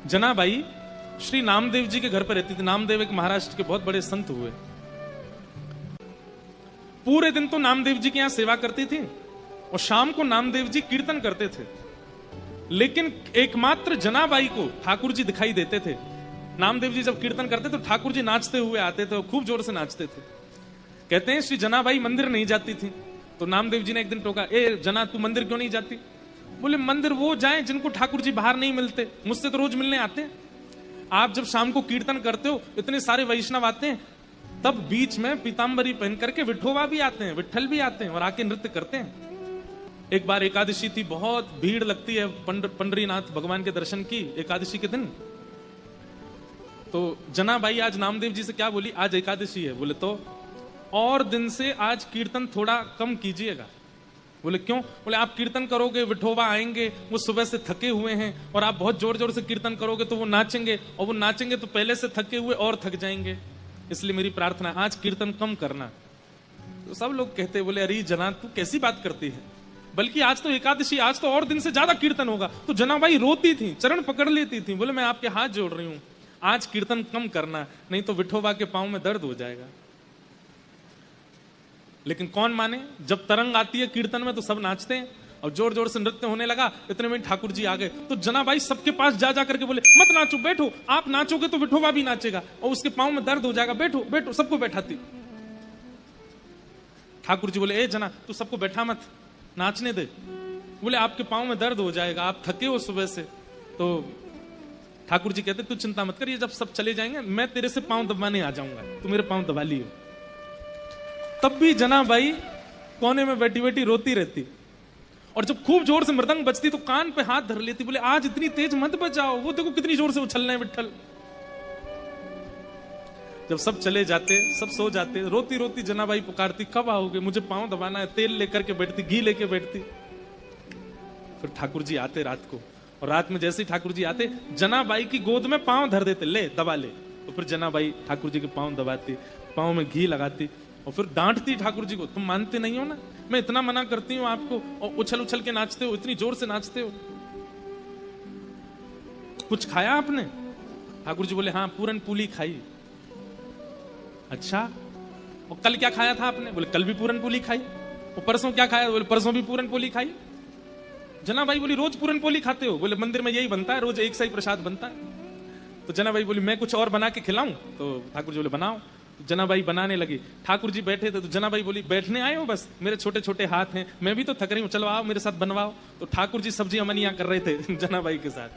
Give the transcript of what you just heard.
जनाबाई श्री नामदेव जी के घर पर रहती थी। नामदेव एक महाराष्ट्र के बहुत बड़े संत हुए। पूरे दिन तो नामदेव जी के यहां सेवा करती थी और शाम को नामदेव जी कीर्तन करते थे। लेकिन एकमात्र जनाबाई को ठाकुर जी दिखाई देते थे। नामदेव जी जब कीर्तन करते तो ठाकुर जी नाचते हुए आते थे और खूब जोर से नाचते थे। कहते हैं श्री जनाबाई मंदिर नहीं जाती थी। तो नामदेव जी ने एक दिन टोका, ए जना तू मंदिर क्यों नहीं जाती? बोले मंदिर वो जाएं जिनको ठाकुर जी बाहर नहीं मिलते, मुझसे तो रोज मिलने आते हैं। आप जब शाम को कीर्तन करते हो इतने सारे वैष्णव आते हैं, तब बीच में पीतांबरी पहन करके विठोबा भी आते हैं, विठल भी आते हैं और आके नृत्य करते हैं। एक बार एकादशी थी, बहुत भीड़ लगती है पंडरीनाथ भगवान के दर्शन की एकादशी के दिन। तो जनाबाई आज नामदेव जी से क्या बोली, आज एकादशी है। बोले तो और दिन से आज कीर्तन थोड़ा कम कीजिएगा। बोले क्यों? बोले आप कीर्तन करोगे, विठोबा आएंगे, वो सुबह से थके हुए हैं, और आप बहुत जोर जोर से कीर्तन करोगे तो वो नाचेंगे, और वो नाचेंगे तो पहले से थके हुए और थक जाएंगे। इसलिए मेरी प्रार्थना आज कीर्तन कम करना। तो सब लोग कहते, बोले अरे जना तू कैसी बात करती है, बल्कि आज तो एकादशी, आज तो और दिन से ज्यादा कीर्तन होगा। तो जनाबाई रोती थी, चरण पकड़ लेती थी। बोले मैं आपके हाथ जोड़ रही हूं, आज कीर्तन कम करना, नहीं तो विठोबा के पांव में दर्द हो जाएगा। लेकिन कौन माने, जब तरंग आती है कीर्तन में तो सब नाचते हैं और जोर जोर से नृत्य होने लगा। इतने में ठाकुर जी आ गए। तो जनाबाई सबके पास जा करके बोले मत नाचो, बैठो, आप नाचोगे तो विठोबा भी नाचेगा और उसके पांव में दर्द हो जाएगा, बैठो बैठो। सबको बैठाती। ठाकुर जी बोले ए जना तू सबको बैठा मत, नाचने दे। बोले आपके पांव में दर्द हो जाएगा, आप थके हो सुबह से। तो ठाकुर जी कहते तू चिंता मत कर, ये जब सब चले जाएंगे मैं तेरे से पांव दबाने आ जाऊंगा, तू मेरे पांव दबा लियो। तब भी जनाबाई कोने में बैठी बैठी रोती रहती, और जब खूब जोर से मृदंग बजती तो कान पे हाथ धर लेती। बोले आज इतनी तेज मत बजाओ, वो देखो कितनी जोर से उछल रहे हैं विठल। जब सब चले जाते, सब सो जाते, रोती रोती जनाबाई पुकारती कब आओगे, मुझे पांव दबाना है। तेल लेकर के बैठती, घी लेके बैठती। फिर ठाकुर जी आते रात को, और रात में जैसे ही ठाकुर जी आते जनाबाई की गोद में पांव धर देते, ले दबा ले। तो फिर जनाबाई ठाकुर जी के पांव दबाती, पांव में घी लगाती और फिर डांटती ठाकुर जी को, तुम मानते नहीं हो ना, मैं इतना मना करती हूं आपको और उछल उछल के नाचते हो, इतनी जोर से नाचते हो। कुछ खाया आपने? ठाकुर जी बोले हाँ पूरन पूली खाई। अच्छा, और कल क्या खाया था आपने? बोले कल भी पूरन पोली खाई। और परसों क्या खाया? बोले परसों भी पूरन पोली खाई। जनाबाई बोली रोज पूरन पोली खाते हो? बोले मंदिर में यही बनता है, रोज एक सा ही प्रसाद बनता है। तो जनाबाई बोली मैं कुछ और बना के खिलाऊं? तो ठाकुर जी बोले बनाओ। तो जनाबाई बनाने लगी। ठाकुर जी बैठे थे तो जनाबाई बोली बैठने आए हो बस, मेरे छोटे छोटे हाथ हैं, मैं भी तो थक रही हूँ, चलो आओ मेरे साथ बनवाओ। तो ठाकुर जी सब्जी अमनिया कर रहे थे जनाबाई के साथ।